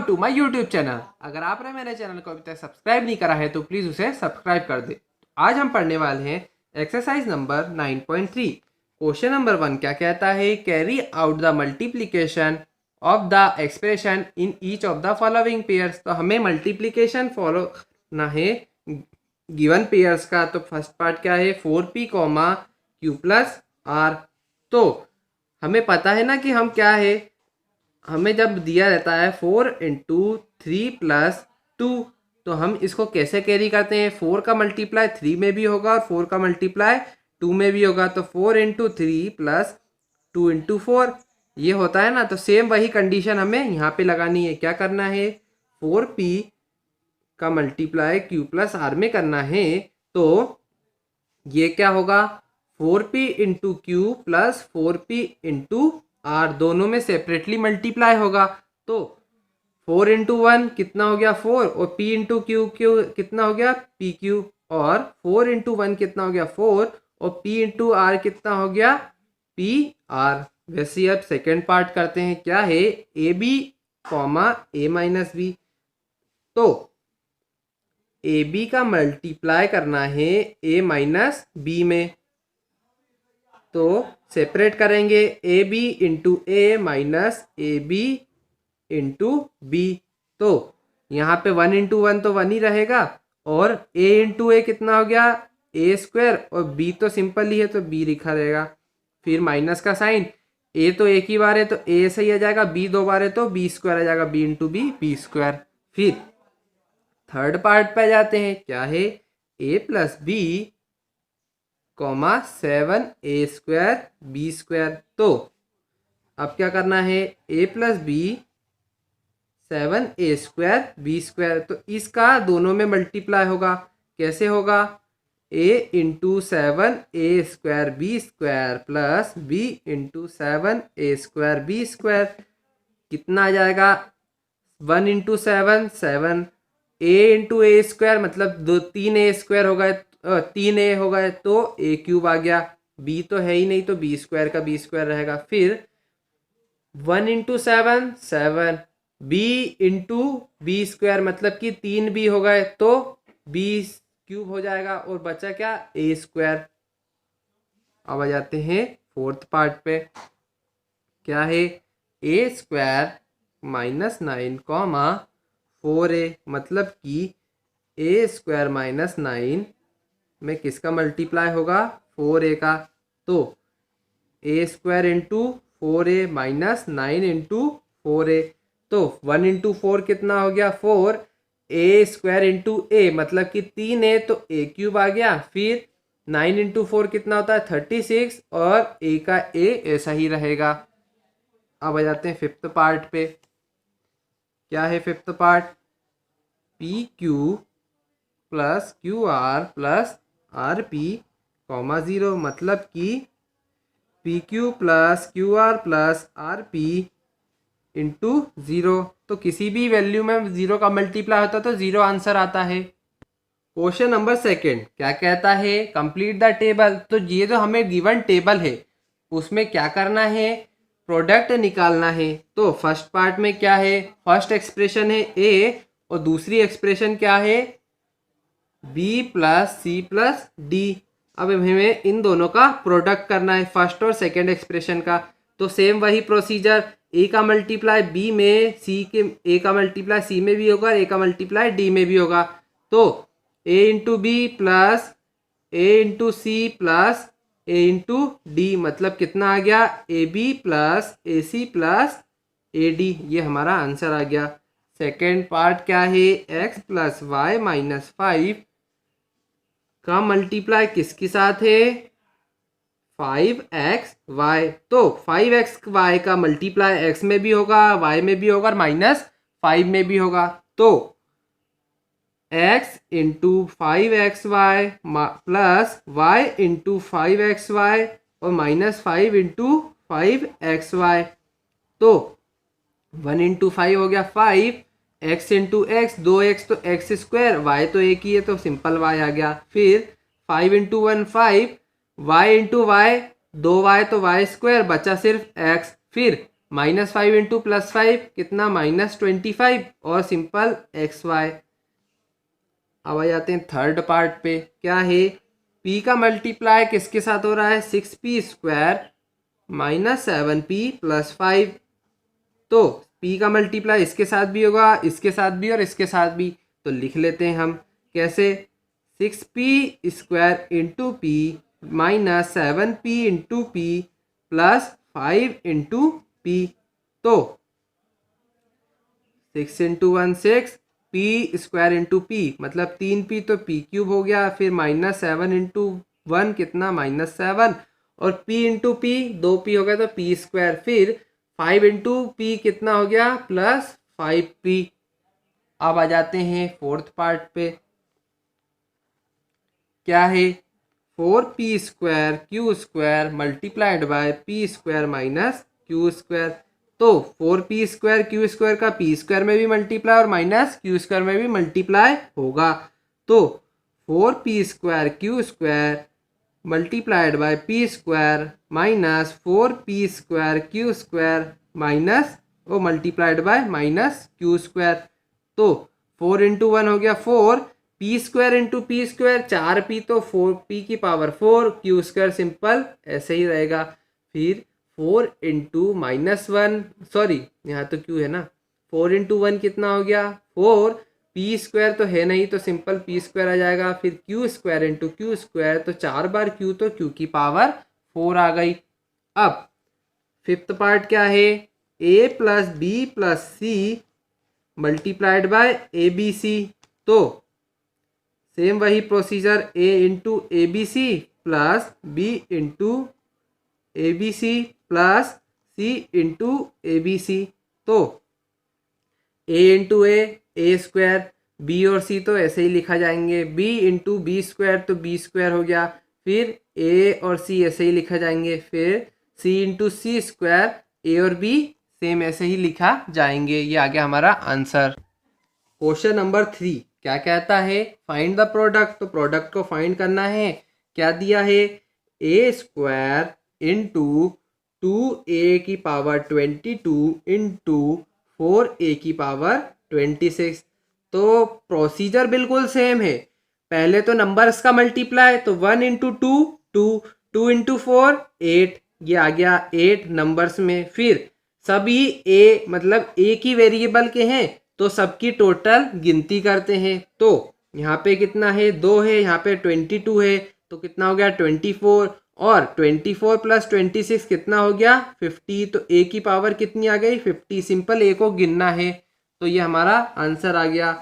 To my YouTube channel. अगर आपने मेरे चैनल को अभी तक सब्सक्राइब नहीं करा है तो प्लीज़ उसे सब्सक्राइब कर दे। आज हम पढ़ने वाले हैं एक्सरसाइज नंबर 9.3। क्वेश्चन नंबर 1 क्या कहता है, carry out the multiplication of the expression in each of the following pairs. तो हमें मल्टीप्लिकेशन फॉलो करना है गिवन पेयर्स का। तो फर्स्ट पार्ट क्या है, 4p comma Q plus are. तो हमें पता है ना कि हम क्या है, हमें जब दिया रहता है 4 इंटू 3 प्लस 2, तो हम इसको कैसे कैरी करते हैं, 4 का मल्टीप्लाई 3 में भी होगा और 4 का मल्टीप्लाई 2 में भी होगा। तो 4 इंटू 3 प्लस 2 इंटू 4 ये होता है ना। तो सेम वही कंडीशन हमें यहाँ पे लगानी है। क्या करना है, 4p का मल्टीप्लाई क्यू प्लस आर में करना है। तो ये क्या होगा, 4p into Q plus 4p into R, दोनों में सेपरेटली मल्टीप्लाई होगा। तो 4 इंटू 1 कितना हो गया 4, और p इंटू क्यू क्यू कितना हो गया पी क्यू, और 4 इंटू 1 कितना हो गया 4, और p इंटू आर कितना हो गया पी आर। वैसे अब सेकेंड पार्ट करते हैं। क्या है, A B comma A minus B. तो ए बी का मल्टीप्लाई करना है ए माइनस बी में। तो सेपरेट करेंगे A B into A minus A B into B. तो यहाँ पे 1 इंटू 1 तो 1 ही रहेगा, और ए इंटू ए कितना हो गया ए स्क्वायर, और बी तो सिंपल ही है तो बी लिखा रहेगा। फिर माइनस का साइन, ए तो एक ही बार है तो ए सही आ जाएगा, बी दो बार है तो बी स्क्वायर आ जाएगा, B into B B square. फिर थर्ड पार्ट पे जाते हैं। क्या है, A plus B comma 7a square B square. तो अब क्या करना है, a plus B 7a square B square. तो इसका दोनों में मल्टीप्लाई होगा। कैसे होगा, a into 7a square B square plus b into 7a square B square कितना आ जाएगा, 1 into 7 7, a into A square मतलब 3a स्क्वायर होगा, 3a होगा तो a क्यूब आ गया। b तो है ही नहीं तो b स्क्वायर का b स्क्वायर रहेगा। फिर 1 into 7 7, b into B square मतलब कि 3b हो गए तो b क्यूब हो जाएगा, और बचा क्या a स्क्वायर। अब आ जाते हैं फोर्थ पार्ट पे। क्या है, a square minus 9 comma 4a मतलब कि a स्क्वायर माइनस 9 में किसका मल्टीप्लाई होगा 4a का। तो a square into 4a minus 9 into 4a। तो 1 इंटू 4 कितना हो गया 4, a स्क्वायर इंटू a मतलब कि 3a तो a क्यूब आ गया। फिर 9 इंटू 4 कितना होता है 36, और a का a ऐसा ही रहेगा। अब आ जाते हैं फिफ्थ पार्ट पे। क्या है fifth part, P Q plus Q R plus R P comma 0 मतलब कि P Q plus Q R plus R P into 0। तो किसी भी वैल्यू में 0 का मल्टीप्लाई होता है तो 0 आंसर आता है। क्वेश्चन नंबर सेकंड क्या कहता है, कंप्लीट द टेबल। तो ये जो हमें गिवन टेबल है उसमें क्या करना है, प्रोडक्ट निकालना है। तो फर्स्ट पार्ट में क्या है, फर्स्ट एक्सप्रेशन है ए, और दूसरी एक्सप्रेशन क्या है B plus C plus D. अब हमें इन दोनों का प्रोडक्ट करना है, फर्स्ट और सेकंड एक्सप्रेशन का। तो सेम वही प्रोसीजर, ए का मल्टीप्लाई बी में, सी के ए का मल्टीप्लाई सी में भी होगा, ए का मल्टीप्लाई डी में भी होगा। तो a into b plus a into c plus a into d मतलब कितना आ गया a b plus a c plus a d. ये हमारा आंसर आ गया। सेकेंड पार्ट क्या है, एक्स प्लस वाई माइनस 5 का मल्टीप्लाई किसके साथ है 5xy। तो 5xy का मल्टीप्लाई x में भी होगा, y में भी होगा, और माइनस 5 में भी होगा। तो x into 5xy plus y into 5xy और माइनस 5 इंटू 5xy। तो 1 इंटू 5 हो गया 5, x इंटू एक्स 2x तो x स्क्वायर, y तो एक ही है तो सिंपल y आ गया। फिर 5 into 1 5, y into Y 2y तो y स्क्वायर, बचा सिर्फ x। फिर -5 इंटू +5 कितना -25 और सिंपल XY। अब आ जाते हैं थर्ड पार्ट पे। क्या है, P का मल्टीप्लाई किसके साथ हो रहा है, 6p² -7p + 5। तो P का मल्टीप्लाई इसके साथ भी होगा, इसके साथ भी और इसके साथ भी। तो लिख लेते हैं हम कैसे, 6p² into P -7p into P + 5 into P. तो 6 इंटू 1 6 p² इंटू पी मतलब 3p, तो p³ हो गया। फिर -7 इंटू 1 कितना -7 और p इंटू पी 2p हो गया तो p²। फिर 5 इंटू पी कितना हो गया +5p। अब आ जाते हैं फोर्थ पार्ट पे। क्या है, 4p² multiplied by p² -q²। तो 4p² का p² में भी मल्टीप्लाई और -q² में भी मल्टीप्लाई होगा। तो 4p² multiplied by p² -4p² minus वो मल्टीप्लाइड बाय -q²। तो 4 इंटू 1 हो गया 4, p² इंटू p², 4p तो 4p की पावर 4, q² सिंपल ऐसे ही रहेगा। फिर 4 इंटू -1, सॉरी यहाँ तो q है ना, 4 इंटू 1 कितना हो गया 4, p² तो है नहीं तो सिंपल p² आ जाएगा। फिर q² इंटू q², तो 4 बार q तो q की पावर 4 आ गई। अब फिफ्थ पार्ट क्या है, a + b + c multiplied by a b c. तो सेम वही procedure, a into a b c plus b into a b c plus c into a b c. तो a into a² b और c तो ऐसे ही लिखा जाएंगे, b into b² तो b² हो गया। फिर a और c ऐसे ही लिखा जाएंगे। फिर c इंटू c² a और b सेम ऐसे ही लिखा जाएंगे। ये आ गया हमारा आंसर। क्वेश्चन नंबर 3 क्या कहता है, फाइंड द प्रोडक्ट। तो प्रोडक्ट को फाइंड करना है। क्या दिया है, a² into 2a² into 4a² तो प्रोसीजर बिल्कुल सेम है। पहले तो नंबर्स का मल्टीप्लाई, तो 1 इंटू 2 2, 2 इंटू 4 8, ये आ गया 8 नंबर्स में। फिर सभी ए मतलब एक ही वेरिएबल के हैं तो सबकी टोटल गिनती करते हैं। तो यहाँ पे कितना है 2 है, यहाँ पे 22 है तो कितना हो गया 24, और 24 + 26 कितना हो गया 50। तो ए की पावर कितनी आ गई 50। सिंपल ए को गिनना है तो ये हमारा आंसर आ गया।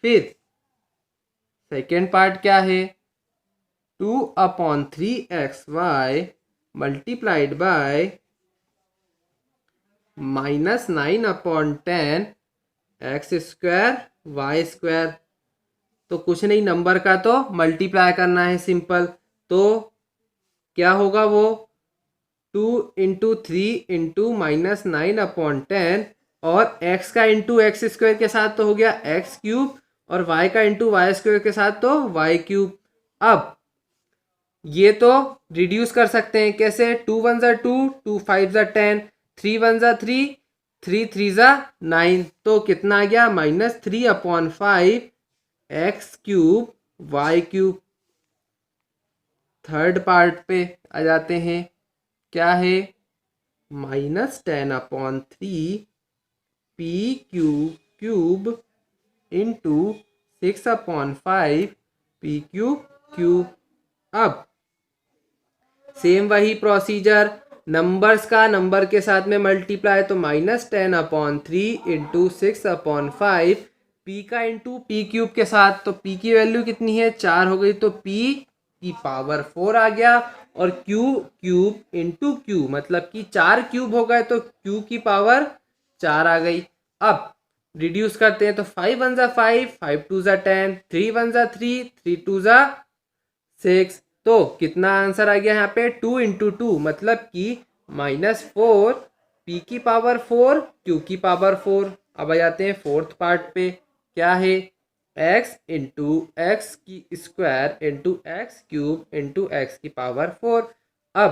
फिर सेकेंड पार्ट क्या है, 2/3xy multiplied by -9/10 x² y²। तो कुछ नहीं, नंबर का तो मल्टीप्लाई करना है सिंपल। तो क्या होगा वो 2 इंटू 3 इंटू -9/10 और x का इंटू x² के साथ तो हो गया x³ और y का इंटू y² के साथ तो y³। अब ये तो रिड्यूस कर सकते हैं कैसे, 2 × 1 = 2, 2 × 5 = 10, 3 × 1 = 3, 3 × 3 = 9। तो कितना आ गया -3/5 x³ y³। थर्ड पार्ट पे आ जाते हैं। क्या है, -10/3 p³ इंटू 6/5 p³। अब सेम वही प्रोसीजर, नंबर्स का नंबर के साथ में मल्टीप्लाई, तो -10/3 इंटू 6/5 p का इंटू p³ के साथ। तो p की वैल्यू कितनी है 4 हो गई तो p की पावर 4 आ गया, और q³ इंटू q मतलब कि 4 क्यूब हो गए तो q की पावर 4 आ गई। अब रिड्यूस करते हैं तो 5 × 1 = 5, 5 × 2 = 10, 3 × 1 = 3, 3 × 2 = 6। तो कितना आंसर आ गया यहाँ पे 2 इंटू 2 मतलब कि -4 p की पावर 4 q की पावर 4। अब आ जाते हैं फोर्थ पार्ट पे। क्या है, x into x² into x³ into x की पावर 4। अब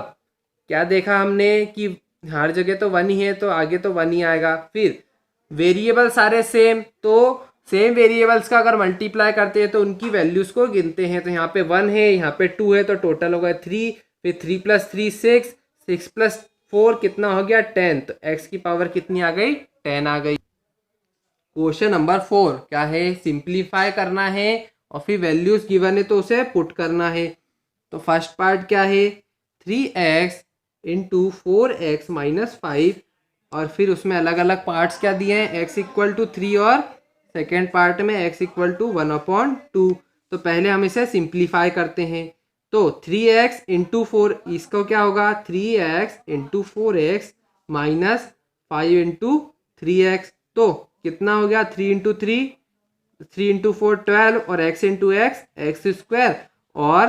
क्या देखा हमने कि हर जगह तो 1 ही है तो आगे तो 1 ही आएगा। फिर वेरिएबल सारे सेम, तो सेम वेरिएबल्स का अगर मल्टीप्लाई करते हैं तो उनकी वैल्यूज को गिनते हैं। तो यहाँ पे 1 है, यहाँ पे 2 है, तो टोटल होगा 3। फिर 3 + 3 6, 6 + 4 कितना हो गया 10। तो x की पावर कितनी आ गई 10 आ गई। क्वेश्चन नंबर 4 क्या है, सिंप्लीफाई करना है और फिर वैल्यूज गिवन है तो उसे पुट करना है। तो फर्स्ट पार्ट क्या है 3x × 4x - 5 और फिर उसमें अलग अलग पार्ट्स क्या दिए हैं x = 3 और सेकेंड पार्ट में x = 1/2। तो पहले हम इसे सिंप्लीफाई करते हैं। तो 3x × 4 इसको क्या होगा 3x × 4x - 5 × 3x। तो कितना हो गया 3 × 3, 3 × 4 12 और x × x² और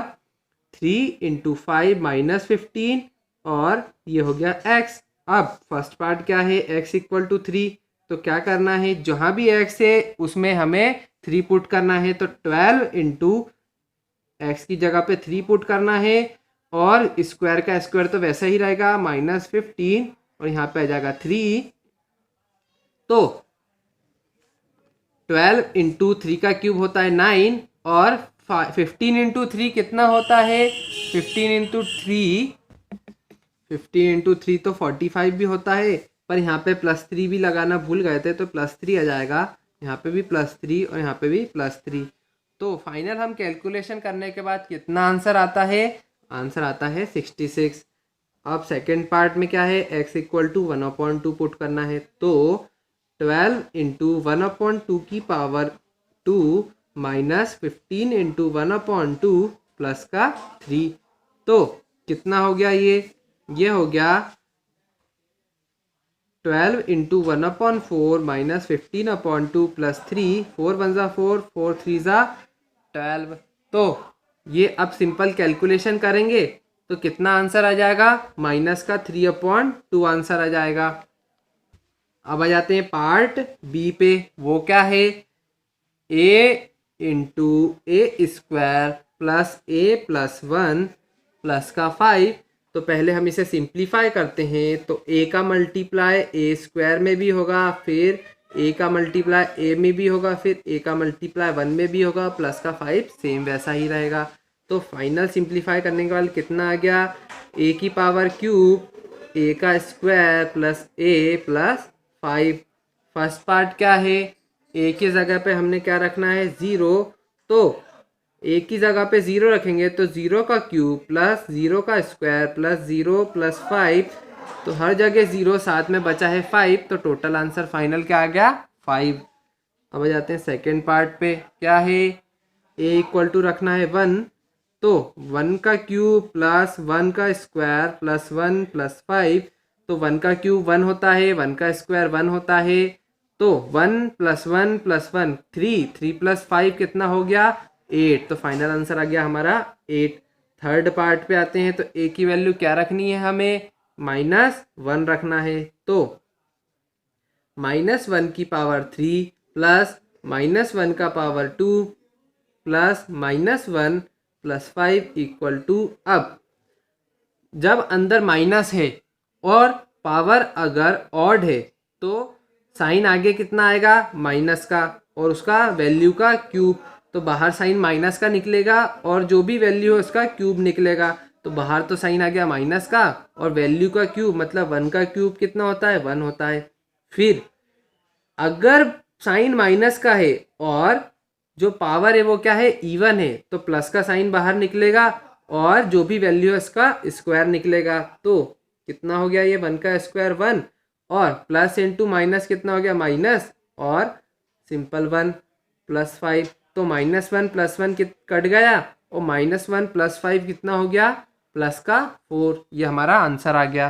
3 × 5 - 15 और ये हो गया x। अब फर्स्ट पार्ट क्या है x = 3, तो क्या करना है जहाँ भी x है उसमें हमें 3 पुट करना है। तो 12 × x की जगह पे 3 पुट करना है और स्क्वायर का स्क्वायर तो वैसा ही रहेगा -15 और यहाँ पे आ जाएगा 3। तो 12 × 3 का क्यूब होता है 9 और 15 × 3 कितना होता है 15 × 3 तो 45 भी होता है, पर यहाँ पे +3 भी लगाना भूल गए थे तो +3 आ जाएगा। यहाँ पे भी +3 और यहाँ पे भी +3। तो फाइनल हम कैलकुलेशन करने के बाद कितना आंसर आता है, आंसर आता है 66। अब सेकेंड पार्ट में क्या है x = 1/2 पुट करना है। तो 12 × 1/2 की पावर 2 - 15 × 1/2 प्लस का 3। तो कितना हो गया ये हो गया 12 × 1/4 - 15/2 + 3, 4 × 1 = 4, 4 × 3 = 12। तो ये अब सिंपल कैलकुलेशन करेंगे तो कितना आंसर आ जाएगा -3/2 आंसर आ जाएगा। अब आ जाते हैं पार्ट बी पे, वो क्या है a × a² + a + 1 प्लस का 5। तो पहले हम इसे सिंप्लीफाई करते हैं। तो a का मल्टीप्लाई a² में भी होगा, फिर a का मल्टीप्लाई a में भी होगा, फिर a का मल्टीप्लाई 1 में भी होगा, प्लस का 5 सेम वैसा ही रहेगा। तो फाइनल सिंप्लीफाई करने के बाद कितना आ गया a की पावर क्यूब a का square plus a + 5। First part क्या है a की जगह पे हमने क्या रखना है 0। तो a की जगह पे 0 रखेंगे तो 0 का क्यूब प्लस 0 का स्क्वायर प्लस 0 + 5। तो हर जगह 0 साथ में बचा है 5, तो टोटल आंसर फाइनल क्या आ गया 5। अब आ जाते हैं सेकेंड पार्ट पे, क्या है a = रखना है 1। तो 1 का क्यूब प्लस 1 का स्क्वायर प्लस 1 + 5। तो 1 का क्यूब 1 होता है, 1 का स्क्वायर 1 होता है। तो 1 + 1 + 1 3, 3 + 5 कितना हो गया 8। तो फाइनल आंसर आ गया हमारा 8। थर्ड पार्ट पे आते हैं। तो a की वैल्यू क्या रखनी है हमें -1 रखना है। तो -1 की पावर 3 प्लस -1 का पावर 2 प्लस -1 + 5 = अब जब अंदर माइनस है और पावर अगर ऑड है तो साइन आगे कितना आएगा माइनस का और उसका वैल्यू का क्यूब। तो बाहर साइन माइनस का निकलेगा और जो भी वैल्यू है उसका क्यूब निकलेगा। तो बाहर तो साइन आ गया माइनस का और वैल्यू का क्यूब मतलब 1 का क्यूब कितना होता है 1 होता है। फिर अगर साइन माइनस का है और जो पावर है वो क्या है इवन है, तो प्लस का साइन बाहर निकलेगा और जो भी वैल्यू है उसका स्क्वायर निकलेगा। तो कितना हो गया ये 1 का स्क्वायर 1 और प्लस इंटू माइनस कितना हो गया माइनस और सिंपल 1 + 5। तो -1 + 1 कट गया और -1 + 5 कितना हो गया प्लस का 4। ये हमारा आंसर आ गया।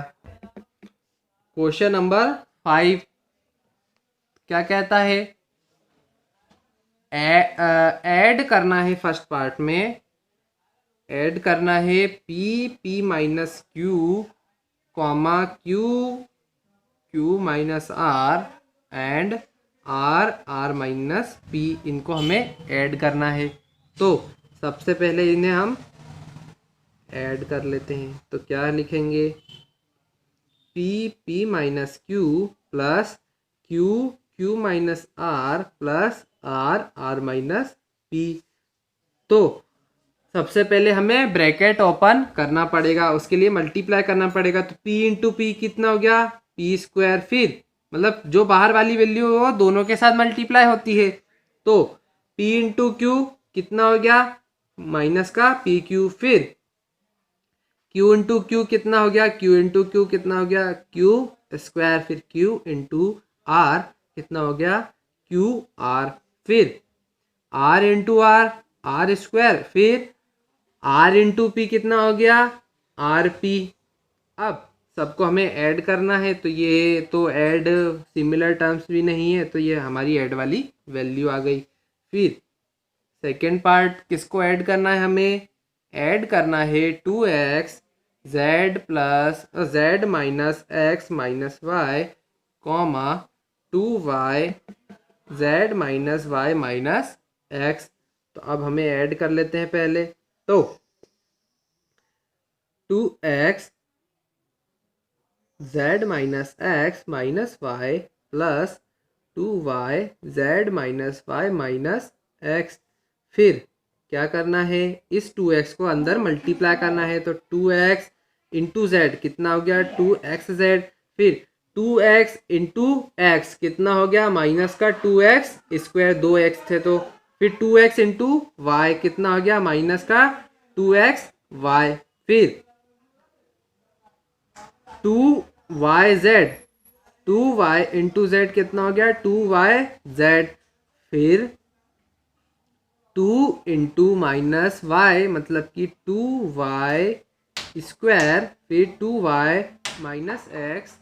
क्वेश्चन नंबर 5 क्या कहता है ऐड करना है। फर्स्ट पार्ट में ऐड करना है p - q, q - r and r - p। इनको हमें ऐड करना है। तो सबसे पहले इन्हें हम ऐड कर लेते हैं। तो क्या लिखेंगे p minus q plus q minus r plus r minus p. तो सबसे पहले हमें ब्रैकेट ओपन करना पड़ेगा, उसके लिए मल्टीप्लाई करना पड़ेगा। तो p इंटू पी कितना हो गया, पी स्क्वायर, फिर मतलब जो बाहर वाली वैल्यू है वो दोनों के साथ मल्टीप्लाई होती है। तो p इंटू क्यू कितना हो गया, माइनस का पी क्यू, फिर q इंटू क्यू कितना हो गया, q इंटू क्यू कितना हो गया, क्यू स्क्वायर, फिर q इंटू आर कितना हो गया, क्यू आर, फिर r इंटू आर स्क्वायर, फिर r इंटू पी कितना हो गया, आर पी। अब सबको हमें ऐड करना है, तो ये तो ऐड सिमिलर टर्म्स भी नहीं है, तो ये हमारी ऐड वाली वैल्यू आ गई। फिर सेकेंड पार्ट किसको ऐड करना है, हमें ऐड करना है 2x z plus z minus x minus y comma 2y z minus y minus x. तो अब हमें ऐड कर लेते हैं पहले। तो 2x z minus x minus y plus 2y z minus y minus x. फिर क्या करना है, इस 2x को अंदर मल्टीप्लाई करना है। तो 2x इंटू जेड कितना हो गया, 2xz, फिर 2x इंटू एक्स कितना हो गया, माइनस का 2x स्क्वायर, 2x थे तो, फिर 2x इंटू वाई कितना हो गया, माइनस का 2xy, फिर 2yz, 2y इंटू जेड कितना हो गया, 2yz, फिर 2 इंटू माइनस वाई मतलब कि 2y स्क्वायर, फिर 2y माइनस एक्स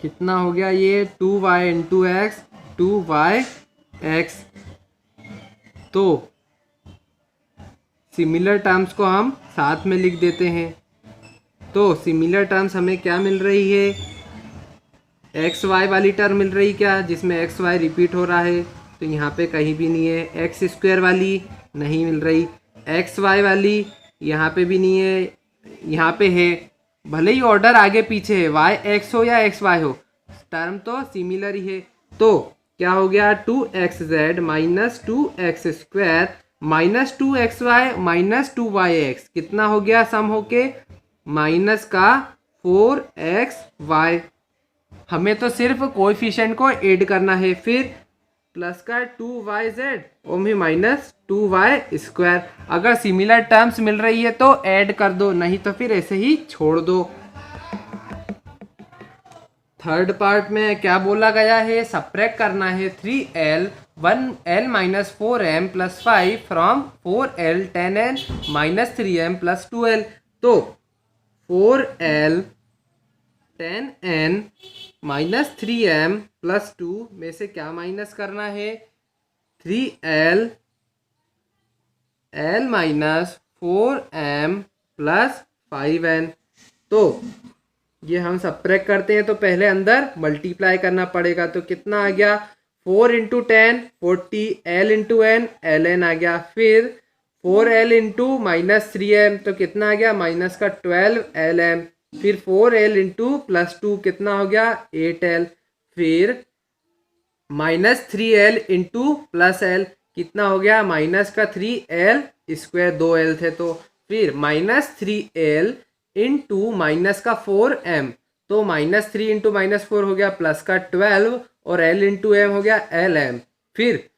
कितना हो गया, ये 2y into x 2y x. तो सिमिलर टर्म्स को हम साथ में लिख देते हैं। तो सिमिलर टर्म्स हमें क्या मिल रही है, एक्स वाई वाली टर्म मिल रही क्या, जिसमें एक्स वाई रिपीट हो रहा है, तो यहाँ पे कहीं भी नहीं है। एक्स स्क्वायर वाली नहीं मिल रही, एक्स वाई वाली यहाँ पे भी नहीं है, यहाँ पे है, भले ही ऑर्डर आगे पीछे है, वाई एक्स हो या एक्स वाई हो, टर्म तो सिमिलर ही है। तो क्या हो गया, 2xz minus 2x square minus 2xy minus 2yx कितना हो गया, सम होके माइनस का 4xy। हमें तो सिर्फ कोएफिशिएंट को ऐड करना है, फिर प्लस का 2yz और भी माइनस 2y स्क्वायर। अगर सिमिलर टर्म्स मिल रही है तो ऐड कर दो, नहीं तो फिर ऐसे ही छोड़ दो। थर्ड पार्ट में क्या बोला गया है, सब्ट्रैक्ट करना है 3l 1l minus 4m plus 5 from 4l 10n minus 3m plus 2l। तो 4l 10n minus 3m plus 2 में से क्या माइनस करना है, 3l l minus 4m plus 5n। तो ये हम सब्ट्रैक्ट करते हैं तो पहले अंदर मल्टीप्लाई करना पड़ेगा। तो कितना आ गया, 4 into 10 40, l into n ln आ गया, फिर 4l इंटू माइनस 3m तो कितना आ गया, माइनस का 12lm, फिर 4l इंटू प्लस 2 कितना हो गया, 8l, फिर minus 3l into plus l कितना हो गया, माइनस का 3l स्क्वायर, 2l थे तो, फिर माइनस 3l इंटू माइनस का 4m तो माइनस 3 इंटू माइनस 4 हो गया प्लस का 12 और l इंटू m हो गया lm, फिर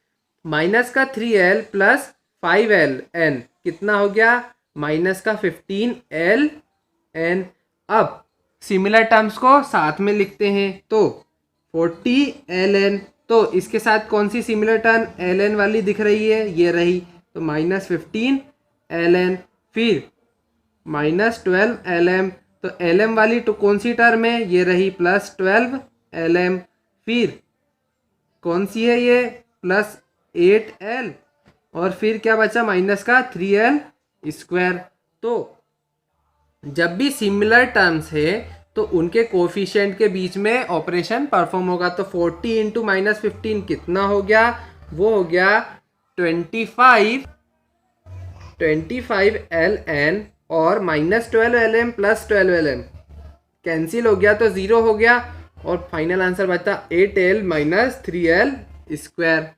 माइनस का 3l प्लस 5ln कितना हो गया, माइनस का 15ln। अब सिमिलर टर्म्स को साथ में लिखते हैं। तो 40ln, तो इसके साथ कौन सी सिमिलर टर्म ln वाली दिख रही है, ये रही, तो माइनस 15ln, फिर माइनस 12lm, तो lm वाली तो कौन सी टर्म है, ये रही, प्लस 12lm, फिर कौन सी है ये, प्लस 8l, और फिर क्या बचा, माइनस का 3l स्क्वायर। तो जब भी सिमिलर टर्म्स है तो उनके कोफिशिएंट के बीच में ऑपरेशन परफॉर्म होगा। तो 40 इंटू माइनस 15 कितना हो गया, वो हो गया 25ln और minus 12lm plus 12lm cancel हो गया तो 0 हो गया और फाइनल आंसर बचा 8l माइनस 3l स्क्वायर।